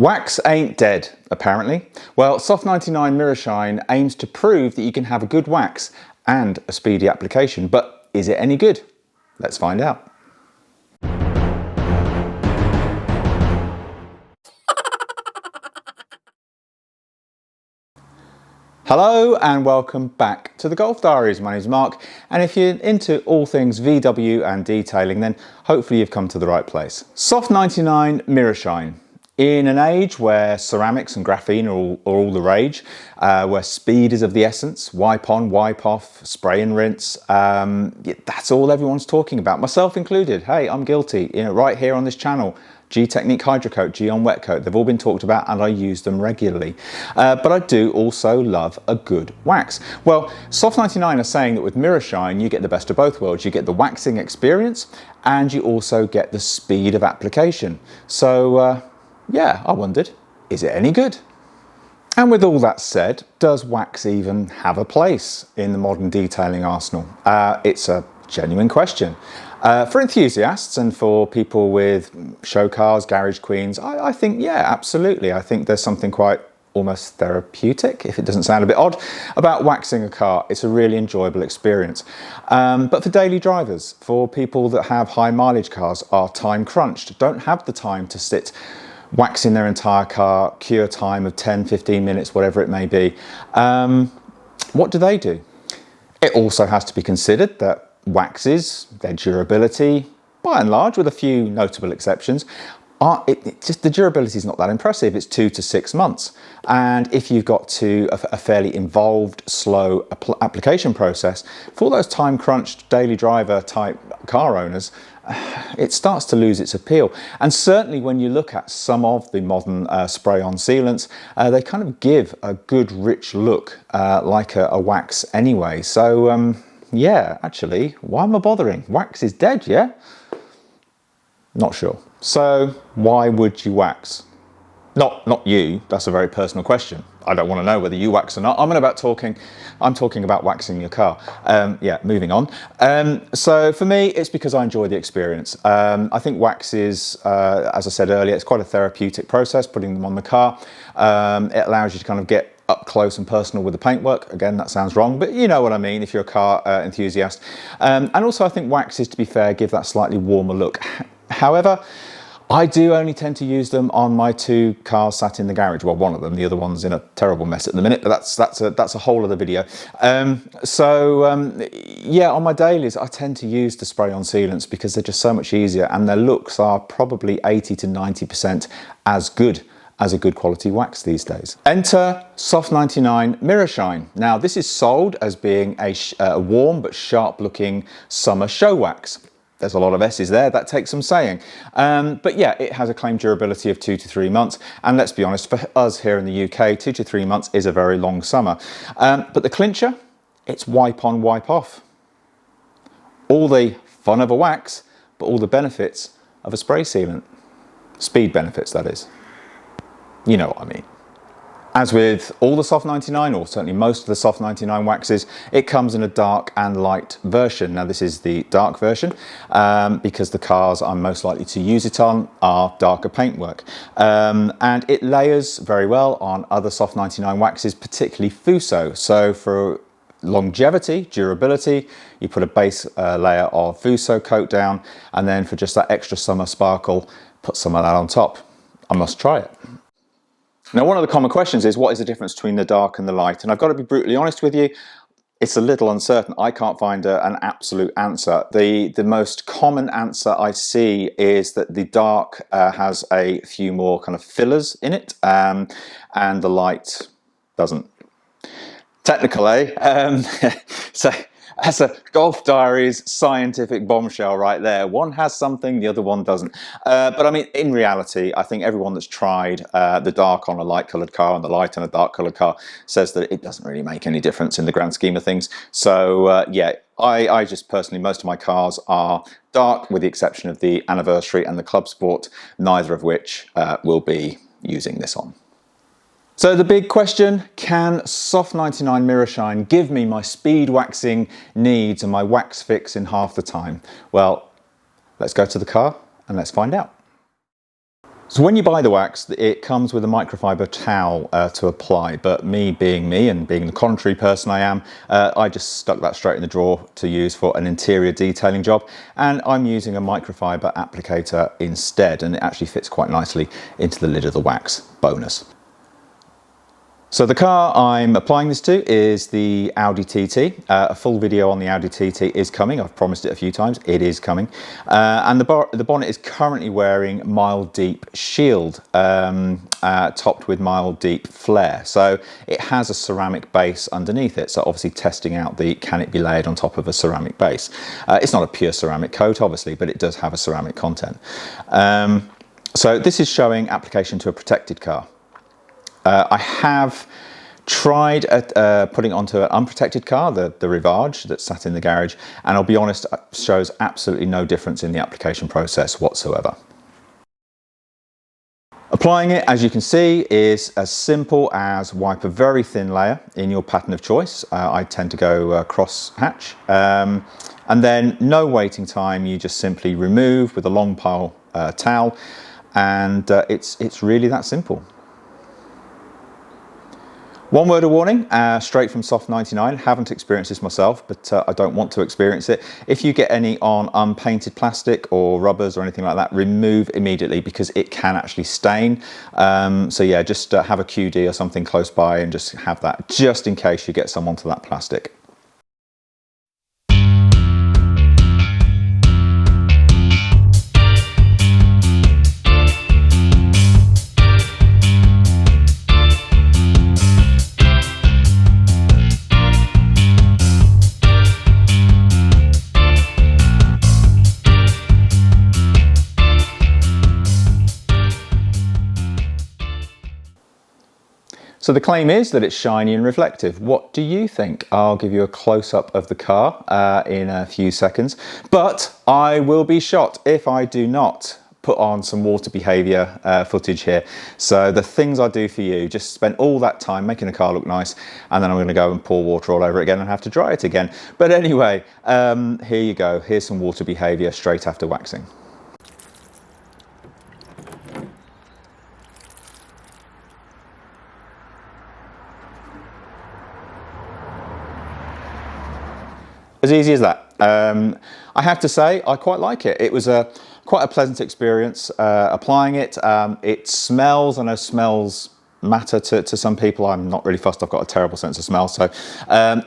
Wax ain't dead, apparently. Well, Soft99 Mirror Shine aims to prove that you can have a good wax and a speedy application, but is it any good? Let's find out. Hello and welcome back to the Golf Diaries. My name is Mark, and if you're into all things VW and detailing, then hopefully you've come to the right place. Soft99 Mirror Shine. In an age where ceramics and graphene are all the rage, where speed is of the essence, wipe on, wipe off, spray and rinse, that's all everyone's talking about, myself included. Hey, I'm guilty, right here on this channel. Gtechniq Hydrocoat, Gyeon WetCoat, they've all been talked about and I use them regularly. But I do also love a good wax. Well, Soft99 are saying that with Mirror Shine, you get the best of both worlds. You get the waxing experience and you also get the speed of application. So, yeah, I wondered, is it any good? And with all that said, does wax even have a place in the modern detailing arsenal? It's a genuine question. For enthusiasts and for people with show cars, garage queens, I think, yeah, absolutely. I think there's something quite almost therapeutic, if it doesn't sound a bit odd, about waxing a car. It's a really enjoyable experience. But for daily drivers, for people that have high mileage cars, are time crunched, don't have the time to sit waxing their entire car, cure time of 10, 15 minutes, whatever it may be. What do? It also has to be considered that waxes, their durability, by and large, with a few notable exceptions, the durability is not that impressive. It's 2 to 6 months. And if you've got to a fairly involved, slow application process, for those time crunched daily driver type car owners, it starts to lose its appeal. And certainly when you look at some of the modern spray-on sealants, they kind of give a good rich look like a wax anyway. So yeah, actually, why am I bothering? Wax is dead, yeah? Not sure. So why would you wax? Not you, that's a very personal question. I don't want to know whether you wax or not. I'm talking about waxing your car. Yeah, moving on. So for me, it's because I enjoy the experience. I think wax is, as I said earlier, it's quite a therapeutic process, putting them on the car. It allows you to kind of get up close and personal with the paintwork. Again, that sounds wrong, but you know what I mean if you're a car enthusiast. And also I think waxes, to be fair, give that slightly warmer look. However, I do only tend to use them on my 2 cars sat in the garage. Well, one of them, the other one's in a terrible mess at the minute, but that's a whole other video. Yeah, on my dailies, I tend to use the spray-on sealants because they're just so much easier and their looks are probably 80 to 90% as good as a good quality wax these days. Enter Soft99 Mirror Shine. Now, this is sold as being a warm but sharp looking summer show wax. There's a lot of S's there, that takes some saying. But yeah, it has a claimed durability of 2 to 3 months. And let's be honest, for us here in the UK, 2 to 3 months is a very long summer. But the clincher, it's wipe on, wipe off. All the fun of a wax, but all the benefits of a spray sealant. Speed benefits, that is. You know what I mean. As with all the Soft99, or certainly most of the Soft99 waxes, it comes in a dark and light version. Now this is the dark version because the cars I'm most likely to use it on are darker paintwork. And it layers very well on other Soft99 waxes, particularly Fuso. So for longevity, durability, you put a base layer of Fuso coat down, and then for just that extra summer sparkle, put some of that on top. I must try it. Now, one of the common questions is, what is the difference between the dark and the light? And I've got to be brutally honest with you, it's a little uncertain. I can't find an absolute answer. The most common answer I see is that the dark has a few more kind of fillers in it, and the light doesn't. Technical, eh? So that's a Golf Diaries scientific bombshell right there. One has something, the other one doesn't. But I mean, in reality, I think everyone that's tried the dark on a light coloured car and the light on a dark coloured car says that it doesn't really make any difference in the grand scheme of things. So yeah, I just personally, most of my cars are dark with the exception of the Anniversary and the Club Sport, neither of which will be using this on. So the big question, can Soft99 Mirror Shine give me my speed waxing needs and my wax fix in half the time? Well, let's go to the car and let's find out. So when you buy the wax, it comes with a microfiber towel to apply, but me and being the contrary person I am, I just stuck that straight in the drawer to use for an interior detailing job, and I'm using a microfiber applicator instead, and it actually fits quite nicely into the lid of the wax. Bonus. So the car I'm applying this to is the Audi TT. A full video on the Audi TT is coming. I've promised it a few times. It is coming. And the bonnet is currently wearing Mild Deep Shield, topped with Mild Deep Flare. So it has a ceramic base underneath it. So obviously testing out can it be layered on top of a ceramic base. It's not a pure ceramic coat, obviously, but it does have a ceramic content. So this is showing application to a protected car. I have tried putting it onto an unprotected car, the Rivage that sat in the garage, and I'll be honest, it shows absolutely no difference in the application process whatsoever. Applying it, as you can see, is as simple as wipe a very thin layer in your pattern of choice. I tend to go cross hatch, and then no waiting time. You just simply remove with a long pile towel, and it's really that simple. One word of warning, straight from Soft99, haven't experienced this myself, but I don't want to experience it. If you get any on unpainted plastic or rubbers or anything like that, remove immediately because it can actually stain. So yeah, just have a QD or something close by and just have that, just in case you get some onto that plastic. So the claim is that it's shiny and reflective. What do you think? I'll give you a close-up of the car in a few seconds, but I will be shot if I do not put on some water behaviour footage here. So the things I do for you, just spend all that time making the car look nice, and then I'm going to go and pour water all over it again and have to dry it again. But anyway, here you go. Here's some water behaviour straight after waxing. As easy as that. I have to say, I quite like it. It was quite a pleasant experience applying it. It smells, I know smells matter to some people. I'm not really fussed, I've got a terrible sense of smell. So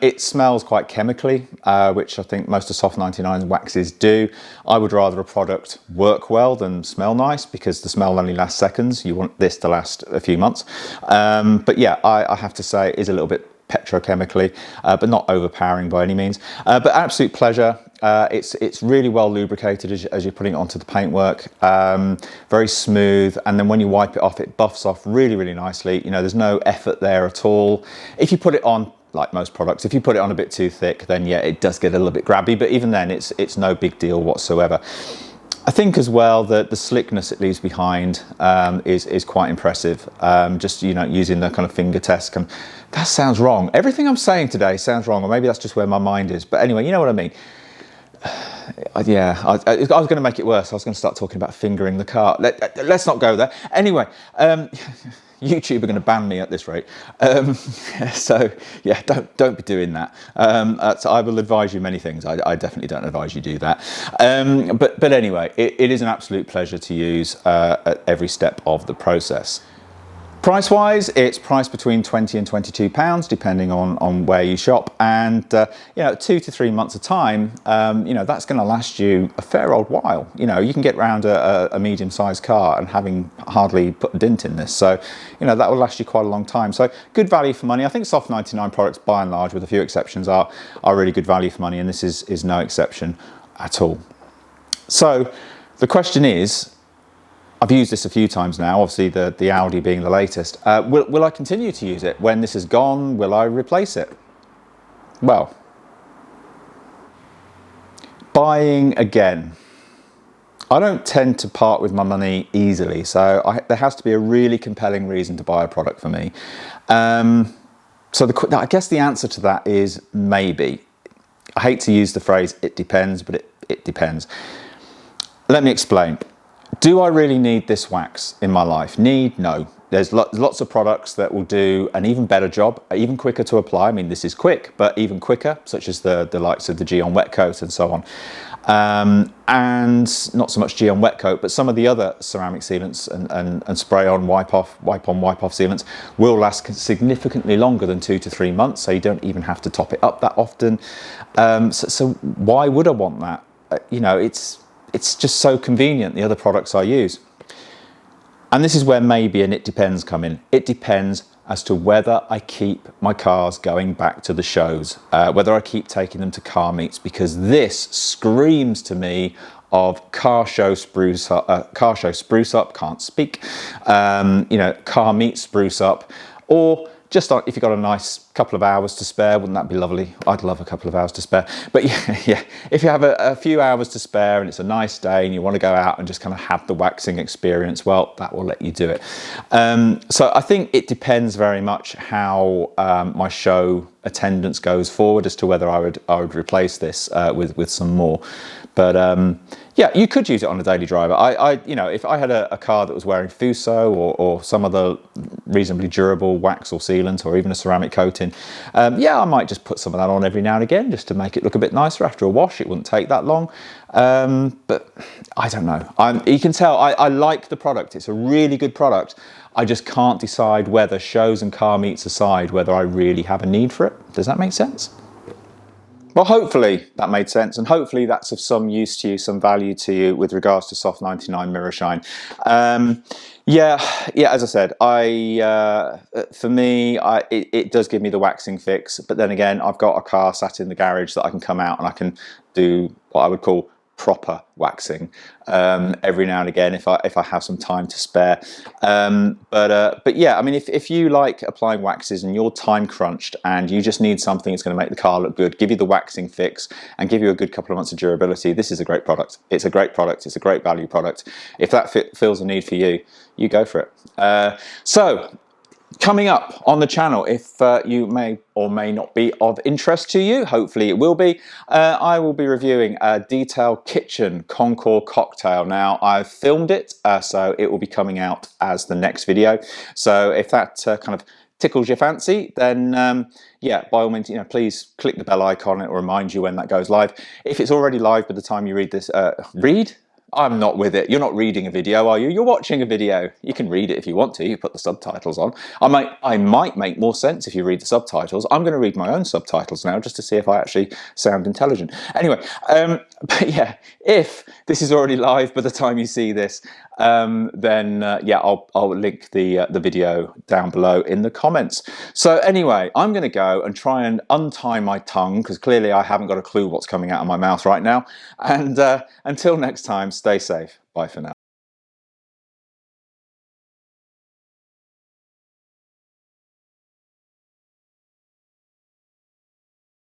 it smells quite chemically, which I think most of Soft99's waxes do. I would rather a product work well than smell nice, because the smell only lasts seconds. You want this to last a few months. But yeah, I have to say it is a little bit petrochemically, but not overpowering by any means. But absolute pleasure. It's really well lubricated as you're putting it onto the paintwork. Very smooth, and then when you wipe it off, it buffs off really, really nicely. You know, there's no effort there at all. If you put it on, like most products, if you put it on a bit too thick, then yeah, it does get a little bit grabby, but even then it's no big deal whatsoever. I think as well that the slickness it leaves behind is quite impressive. Just, you know, using the kind of finger test. That sounds wrong. Everything I'm saying today sounds wrong, or maybe that's just where my mind is. But anyway, you know what I mean. Yeah, I was going to make it worse. I was going to start talking about fingering the car. Let's not go there. Anyway, YouTube are going to ban me at this rate. So yeah, don't be doing that. So I will advise you many things. I definitely don't advise you do that. But anyway, it is an absolute pleasure to use at every step of the process. Price-wise, it's priced between £20 and £22, depending on where you shop, and you know, 2 to 3 months of time, you know, that's going to last you a fair old while. You know, you can get around a medium-sized car and having hardly put a dent in this, so you know that will last you quite a long time. So good value for money. I think Soft99 products, by and large, with a few exceptions, are really good value for money, and this is no exception at all. So the question is, I've used this a few times now, obviously the Audi being the latest. Will I continue to use it? When this is gone, will I replace it? Well, buying again. I don't tend to part with my money easily, so there has to be a really compelling reason to buy a product for me. So I guess the answer to that is maybe. I hate to use the phrase, it depends, but it depends. Let me explain. Do I really need this wax in my life? Need? No. There's lots of products that will do an even better job, even quicker to apply. I mean, this is quick, but even quicker, such as the likes of the Gyeon WetCoat and so on. And not so much Gyeon WetCoat, but some of the other ceramic sealants and spray on, wipe off sealants will last significantly longer than 2 to 3 months. So you don't even have to top it up that often. So why would I want that? You know, it's just so convenient, the other products I use. And this is where maybe an it depends come in. It depends as to whether I keep my cars going back to the shows, whether I keep taking them to car meets, because this screams to me of car show spruce up, can't speak, you know, car meet spruce up, or just if you've got a nice couple of hours to spare, wouldn't that be lovely? I'd love a couple of hours to spare. But yeah, if you have a few hours to spare and it's a nice day and you want to go out and just kind of have the waxing experience, well, that will let you do it. So I think it depends very much how my show attendance goes forward as to whether I would replace this with some more. But yeah, you could use it on a daily driver. You know, if I had a car that was wearing Fuso or some other reasonably durable wax or sealant or even a ceramic coating, yeah, I might just put some of that on every now and again just to make it look a bit nicer after a wash. It wouldn't take that long. But I don't know. You can tell I like the product. It's a really good product. I just can't decide whether, shows and car meets aside, whether I really have a need for it. Does that make sense? Well, hopefully that made sense, and hopefully that's of some use to you, some value to you with regards to Soft99 Mirror Shine. Yeah, as I said, for me, it does give me the waxing fix, but then again, I've got a car sat in the garage that I can come out and I can do what I would call proper waxing every now and again if I have some time to spare. But yeah, I mean, if you like applying waxes and you're time crunched and you just need something that's going to make the car look good, give you the waxing fix and give you a good couple of months of durability, this is a great product. It's a great product. It's a great value product. If that fills a need for you, you go for it. So coming up on the channel, if you may or may not be of interest to you, hopefully it will be, I will be reviewing a Detail Kitchen Concours cocktail. Now, I've filmed it, so it will be coming out as the next video. So if that kind of tickles your fancy, then yeah, by all means, you know, please click the bell icon. It will remind you when that goes live. If it's already live by the time you read this, I'm not with it. You're not reading a video, are you? You're watching a video. You can read it if you want to. You put the subtitles on. I might make more sense if you read the subtitles. I'm going to read my own subtitles now just to see if I actually sound intelligent. Anyway, but yeah, if this is already live by the time you see this, then yeah, I'll link the video down below in the comments. So anyway, I'm going to go and try and untie my tongue because clearly I haven't got a clue what's coming out of my mouth right now. And until next time, stay safe. Bye for now.